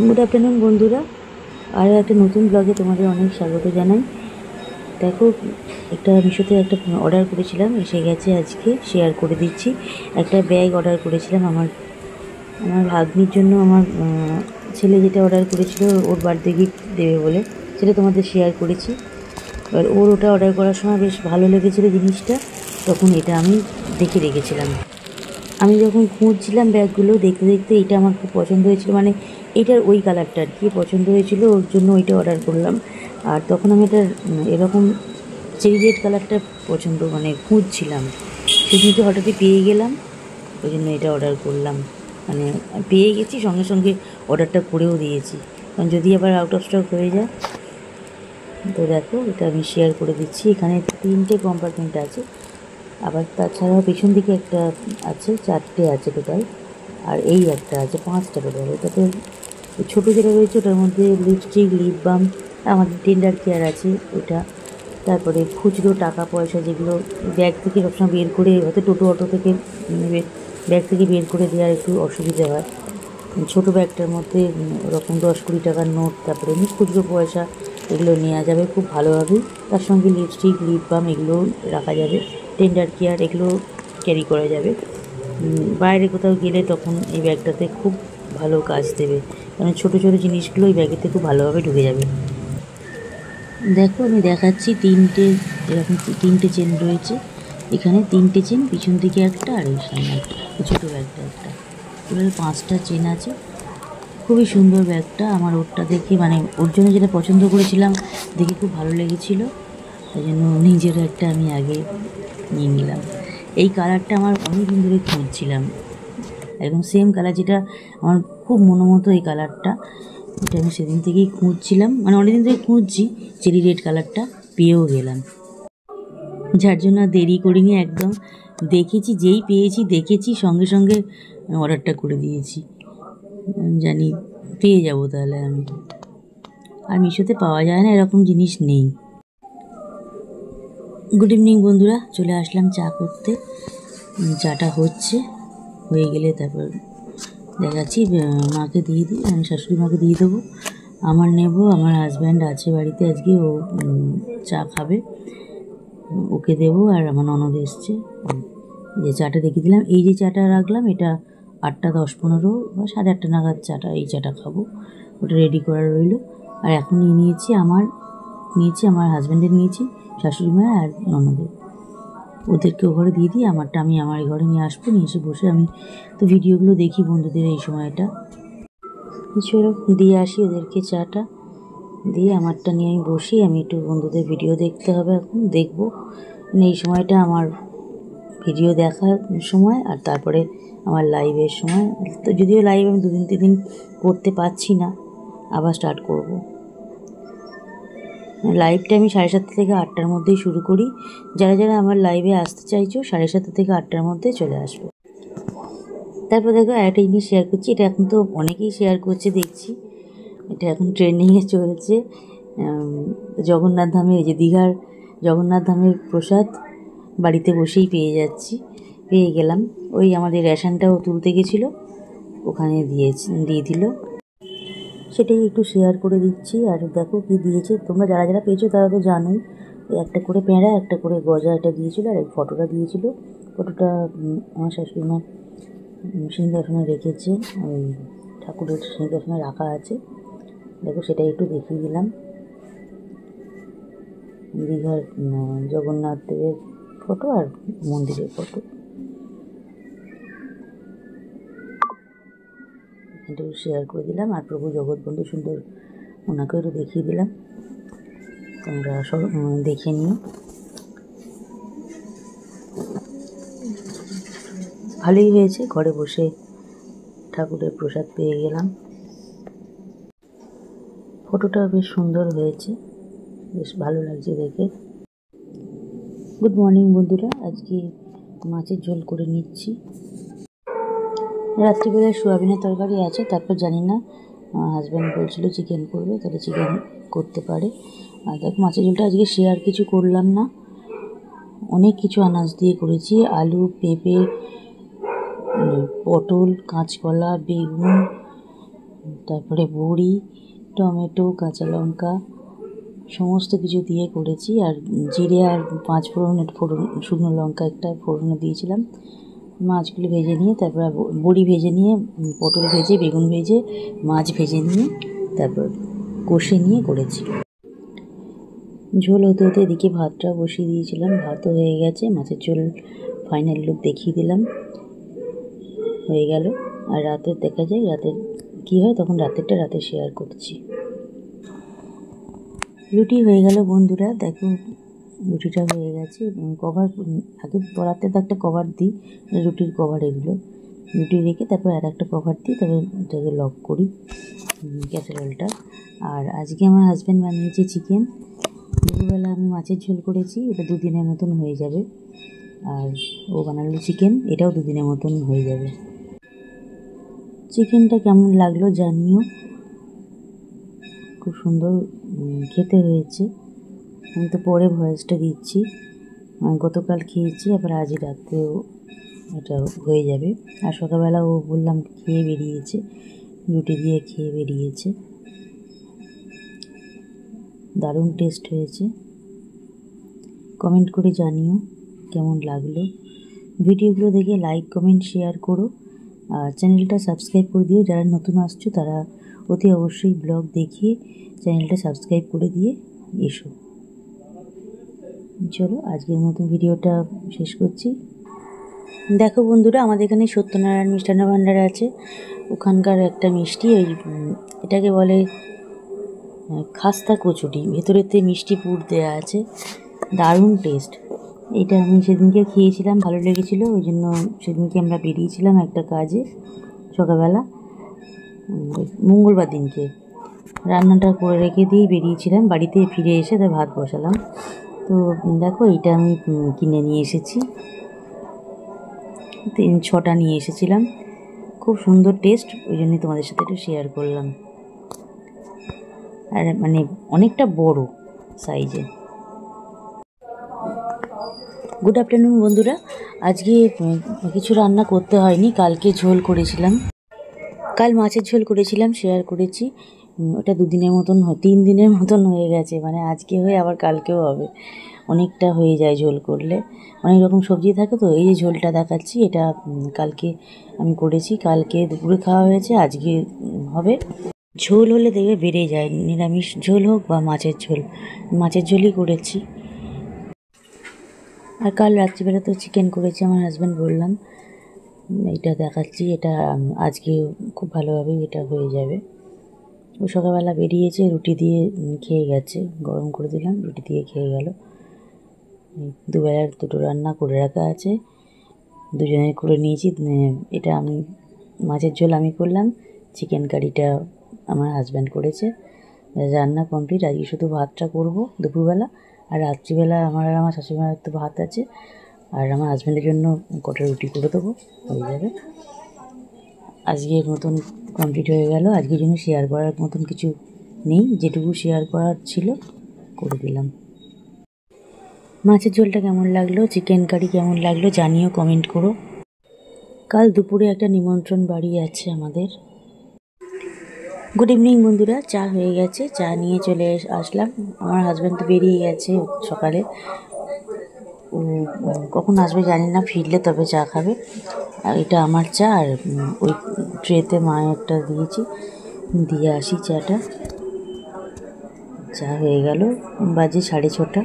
Good afternoon বন্ধুরা, আর একটা নতুন ব্লগে তোমাদের অনেক স্বাগত জানাই। দেখো, একটা মিশোতে একটা অর্ডার করেছিলাম, এসে গেছে আজকে, শেয়ার করে দিচ্ছি। একটা ব্যাগ অর্ডার করেছিলাম আমার আমার ভাগ্নির জন্য। আমার ছেলে যেটা অর্ডার করেছিল ওর বার্থডে গিফট দেবে বলে, সেটা তোমাদের শেয়ার করেছি। এবার ওর ওটা অর্ডার করার সময় বেশ ভালো লেগেছিলো জিনিসটা, তখন এটা আমি দেখে রেখেছিলাম। আমি যখন খুঁজছিলাম ব্যাগগুলো দেখতে দেখতে এটা আমার খুব পছন্দ হয়েছিল, মানে এটার ওই কালারটা আর কি পছন্দ হয়েছিল, ওর জন্য ওইটা অর্ডার করলাম। আর তখন আমি এটা এরকম চেরি রেড কালারটা পছন্দ মানে খুঁজছিলাম, সেদিন তো হঠাৎই পেয়ে গেলাম, ওই জন্য এটা অর্ডার করলাম। মানে পেয়ে গেছি, সঙ্গে সঙ্গে অর্ডারটা করেও দিয়েছি, কারণ যদি আবার আউট অফ স্টক হয়ে যায়। তো দেখো, এটা আমি শেয়ার করে দিচ্ছি। এখানে 3টে কম্পার্টমেন্ট আছে, আবার তাছাড়াও পেছন দিকে একটা আছে, 4টে আছে টোটাল, আর এই একটা আছে, 5টা টোটাল। এটাতে ছোটো যেটা রয়েছে ওটার মধ্যে লিপস্টিক, লিপ বাম, আমাদের টেন্ডার কেয়ার আছে ওটা, তারপরে খুচরো টাকা পয়সা যেগুলো ব্যাগ থেকে সবসময় বের করে, হয়তো টোটো অটো থেকে ব্যাগ থেকে বের করে দেওয়ার একটু অসুবিধা হয়, ছোটো ব্যাগটার মধ্যে ওরকম 10-20 টাকার নোট, তারপরে এমনি খুচরো পয়সা, এগুলো নেওয়া যাবে খুব ভালোভাবেই। তার সঙ্গে লিপস্টিক, লিপ বাম এগুলো রাখা যাবে, টেন্ডার কেয়ার এগুলো ক্যারি করা যাবে। বাইরে কোথাও গেলে তখন এই ব্যাগটাতে খুব ভালো কাজ দেবে, কারণ ছোটো ছোটো জিনিসগুলো এই ব্যাগেতে খুব ভালোভাবে ঢুকে যাবে। দেখো, আমি দেখাচ্ছি, এরকম 3টে চেন রয়েছে এখানে, 3টে চেন, পিছন দিকে একটা আর এই সামনে একটা, ছোটো ব্যাগটা একটা, টোটাল 5টা চেন আছে। খুবই সুন্দর ব্যাগটা, আমার ওরটা দেখে, মানে ওর জন্য যেটা পছন্দ করেছিলাম দেখে খুব ভালো লেগেছিলো, তাই জন্য নিজের একটা আমি আগে নিয়ে নিলাম। এই কালারটা আমার অনেক দিন ধরে খুঁজছিলাম, একদম সেম কালার, যেটা আমার খুব মনোমতো এই কালারটা, এটা আমি সেদিন থেকেই খুঁজছিলাম, মানে অনেকদিন থেকে খুঁজছি। চেরি রেড কালারটা পেয়েও গেলাম, যার জন্য দেরি করিনি, একদম দেখেছি, যেই পেয়েছি দেখেছি সঙ্গে সঙ্গে অর্ডারটা করে দিয়েছি, জানি পেয়ে যাব তাহলে আমি। আর মিশোতে পাওয়া যায় না, এরকম জিনিস নেই। গুড ইভিনিং বন্ধুরা, চলে আসলাম চা করতে। চাটা হয়ে গেলে তারপর দেখাচ্ছি, মাকে দিয়ে দিই, আমি শাশুড়ি মাকে দিয়ে দেবো, আমার নেব। আমার হাজব্যান্ড আছে বাড়িতে আজকে, ও চা খাবে, ওকে দেবো। আর আমার ননদ এসছে, যে চাটা রেখে দিলাম, এই যে চাটা রাখলাম, এটা 8টা 10-15 বা 8:30 নাগাদ চাটা, এই চাটা খাবো, ওটা রেডি করা রইল। আর এখন নিয়েছি আমার হাজব্যান্ডের নিয়েছি, শাশুড়ি মা আর ননদের, ওদেরকে ও ঘরে দিয়ে দিই, আমারটা আমি আমার ঘরে নিয়ে আসবো, নিয়ে এসে বসে আমি তো ভিডিওগুলো দেখি বন্ধুদের এই সময়টা, চলো দিয়ে আসি ওদেরকে চাটা দিয়ে, আমারটা নিয়ে আমি বসি, আমি একটু বন্ধুদের ভিডিও দেখতে হবে, এখন দেখবো, মানে এই সময়টা আমার ভিডিও দেখার সময়, আর তারপরে আমার লাইভের সময়। তো যদিও লাইভ আমি 2-3 দিন করতে পারছি না, আবার স্টার্ট করব। লাইভটা আমি 7:30 থেকে 8টার মধ্যেই শুরু করি, যারা যারা আমার লাইভে আসতে চাইছো 7:30 থেকে 8টার মধ্যে চলে আসবে। তারপর দেখো, একটা জিনিস শেয়ার করছি, এটা এখন তো অনেকেই শেয়ার করছে দেখছি, এটা এখন ট্রেন্ডিংয়ে চলছে। জগন্নাথ ধামের, এই যে দীঘার জগন্নাথ ধামের প্রসাদ বাড়িতে বসেই পেয়ে গেলাম। ওই আমাদের রেশনটাও তুলতে গেছিলো, ওখানে দিয়ে দিল, সেটাই একটু শেয়ার করে দিচ্ছি। আর দেখো কী দিয়েছে, তোমরা যারা যারা পেয়েছো তারা তো জানোই, একটা করে প্যাঁড়া, একটা করে গজা, এটা দিয়েছিলো, আর এই ফটোটা দিয়েছিল। ফটোটা আমার শাশুড়ি মা সিংহাসনে রেখেছে, ওই ঠাকুরের সিংহাসনে রাখা আছে। দেখো, সেটাই একটু দেখিয়ে দিলাম, দীঘার জগন্নাথ দেবের ফটো আর মন্দিরের ফটো, এটা শেয়ার করে দিলাম। আর প্রভু জগৎবন্ধু সুন্দর, ওনাকেও একটু দেখিয়ে দিলাম, তোমরা সব দেখে নিও। ভালোই হয়েছে, ঘরে বসে ঠাকুরের প্রসাদ পেয়ে গেলাম। ফটোটা বেশ সুন্দর হয়েছে, বেশ ভালো লাগছে দেখে। গুড মর্নিং বন্ধুরা, আজকে মাছের ঝোল করে নিচ্ছি। রাত্রিবেলায় সোয়াবিনের তরকারি আছে, তারপর জানি না, হাজব্যান্ড বলছিল চিকেন করবে, তাহলে চিকেন করতে পারে। আর দেখো, মাছের ঝোলটা আজকে শেয়ার কিছু করলাম না, অনেক কিছু আনাজ দিয়ে করেছি, আলু, পেঁপে, পটল, কাঁচকলা, বেগুন, তারপরে বড়ি, টমেটো, কাঁচা লঙ্কা সমস্ত কিছু দিয়ে করেছি। আর জিরে আর 5 ফোড়নের শুকনো লঙ্কা একটা ফোড়নে দিয়েছিলাম। মাছগুলো ভেজে নিয়ে তারপর বড়ি ভেজে নিয়ে, পটল ভেজে, বেগুন ভেজে, মাছ ভেজে নিয়ে তারপর কষে নিয়ে করেছি। ঝোল হতে হতে এদিকে ভাতটা বসিয়ে দিয়েছিলাম। ভাতও হয়ে গেছে, মাছের ঝোল ফাইনাল লুক দেখিয়ে দিলাম, হয়ে গেল। আর রাতের দেখা যায় রাতের কী হয়, তখন রাতেরটা রাতে শেয়ার করছি। রুটি হয়ে গেল বন্ধুরা, দেখো রুটিটা হয়ে গেছে। কভার আগে রাতে তো একটা কভার দিই, রুটির কভার এগুলো, রুটি রেখে তারপর আর একটা কভার দিই, তারপর এটাকে লক করি ক্যাসারোলটা। আর আজকে আমার হাজব্যান্ড বানিয়েছে চিকেন। দুপুরবেলা আমি মাছের ঝোল করেছি, এটা 2 দিনের মতন হয়ে যাবে। আর ও বানালো চিকেন, এটাও 2 দিনের মতন হয়ে যাবে। চিকেনটা কেমন লাগলো জানিও, খুব সুন্দর খেতে হয়েছে। আমি তো পরে ভয়েসটা দিচ্ছি। গতকাল খেয়েছি, আবার আজ রাতেও এটা হয়ে যাবে। আর সকালবেলা ও বললাম খেয়ে বেরিয়েছে, রুটি দিয়ে খেয়ে বেরিয়েছে। দারুণ টেস্ট হয়েছে। কমেন্ট করে জানিও কেমন লাগলো। ভিডিওগুলো দেখে লাইক, কমেন্ট, শেয়ার করো। আর চ্যানেলটা সাবস্ক্রাইব করে দিও। যারা নতুন আসছো তারা অতি অবশ্যই ব্লগ দেখিয়ে চ্যানেলটা সাবস্ক্রাইব করে দিয়ে এসো। চলো আজকের মতন ভিডিওটা শেষ করছি। দেখো বন্ধুরা, আমাদের এখানে সত্যনারায়ণ মিষ্টান্ন ভাণ্ডার আছে, ওখানকার একটা মিষ্টি, ওই এটাকে বলে খাস্তা কচুরি, ভেতরেতে মিষ্টি পুর দেওয়া আছে, দারুণ টেস্ট। এটা আমি সেদিনকে খেয়েছিলাম, ভালো লেগেছিলো, ওই জন্য সেদিনকে আমরা বেরিয়েছিলাম একটা কাজে সকালবেলা, মঙ্গলবার দিনকে রান্নাটা করে রেখে দিয়েই বেরিয়েছিলাম। বাড়িতে ফিরে এসে তাই ভাত বসালাম। তো দেখো এইটা আমি কিনে নিয়ে এসেছি, 6টা নিয়ে এসেছিলাম। খুব সুন্দর টেস্ট, ওই জন্যই তোমাদের সাথে একটু শেয়ার করলাম। আর মানে অনেকটা বড় সাইজে। গুড আফটারনুন বন্ধুরা, আজকে কিছু রান্না করতে হয়নি, কালকে ঝোল করেছিলাম, কাল মাছের ঝোল করেছিলাম, শেয়ার করেছি। ওটা 2 দিনের মতন 3 দিনের মতন হয়ে গেছে, মানে আজকে হয়ে আবার কালকেও হবে, অনেকটা হয়ে যায় ঝোল করলে। অনেক রকম সবজি থাকে তো। এই যে ঝোলটা দেখাচ্ছি, এটা কালকে আমি করেছি, কালকে দুপুরে খাওয়া হয়েছে, আজকে হবে। ঝোল হলে দেখবে বেড়ে যায়, নিরামিষ ঝোল হোক বা মাছের ঝোল, মাছের ঝোলই করেছি। আর কাল রাত্রিবেলা তো চিকেন করেছি আমার হাজব্যান্ড, বললাম এটা দেখাচ্ছি। এটা আজকে খুব ভালোভাবে এটা হয়ে যাবে। ও সকালবেলা বেরিয়েছে, রুটি দিয়ে খেয়ে গেছে, গরম করে দিলাম, রুটি দিয়ে খেয়ে গেল। দুবেলার 2টো রান্না করে রাখা আছে, দুজনে করে নিয়েছি। এটা আমি মাছের ঝোল আমি করলাম, চিকেন কারিটা আমার হাজব্যান্ড করেছে। রান্না কমপ্লিট। আজকে শুধু ভাতটা করব দুপুরবেলা, আর রাত্রিবেলা আমার আর আমার শাশুড়িমার তো ভাত আছে, আর আমার হাজব্যান্ডের জন্য কটা রুটি করে দেবো, হয়ে যাবে। আজকের মতন কমপ্লিট হয়ে গেল। আজকের জন্য শেয়ার করার মতন কিছু নেই, যেটুকু শেয়ার করার ছিল করে দিলাম। মাছের ঝোলটা কেমন লাগলো, চিকেন কারি কেমন লাগলো জানিও, কমেন্ট করো। কাল দুপুরে একটা নিমন্ত্রণ বাড়ি আছে আমাদের। গুড ইভিনিং বন্ধুরা, চা হয়ে গেছে, চা নিয়ে চলে আসলাম। আমার হাজব্যান্ড তো বেরিয়ে গেছে সকালে, ও কখন আসবে জানি না, ফিরলে তবে চা খাবে। আর এটা আমার চা, আর ওই ট্রেতে মায়েরটা দিয়েছি, দিয়ে আসি চাটা। চা হয়ে গেল, বাজে 6:30।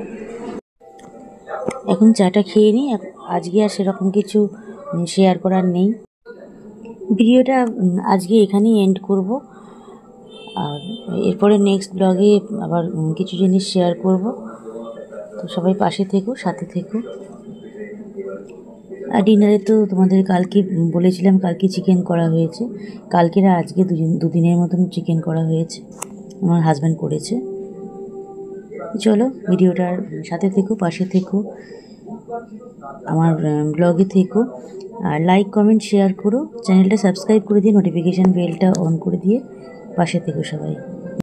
এখন চাটা খেয়ে নিই। আজকে আর সেরকম কিছু শেয়ার করার নেই। ভিডিওটা আজকে এখানেই এন্ড করব। আর এরপরে নেক্সট ব্লগে আবার কিছু জিনিস শেয়ার করব। তো সবাই পাশে থেকো, সাথে থেকো। আর ডিনারে তো তোমাদের কালকে বলেছিলাম, কালকে চিকেন করা হয়েছে, কালকের আর আজকে 2 দিনের মতন চিকেন করা হয়েছে, আমার হাজব্যান্ড করেছে। চলো ভিডিওটার সাথে থেকো, পাশে থেকো, আমার ব্লগে থেকো। আর লাইক, কমেন্ট, শেয়ার করো, চ্যানেলটা সাবস্ক্রাইব করে দিয়ে নোটিফিকেশান বেলটা অন করে দিয়ে পাশে থেকো সবাই।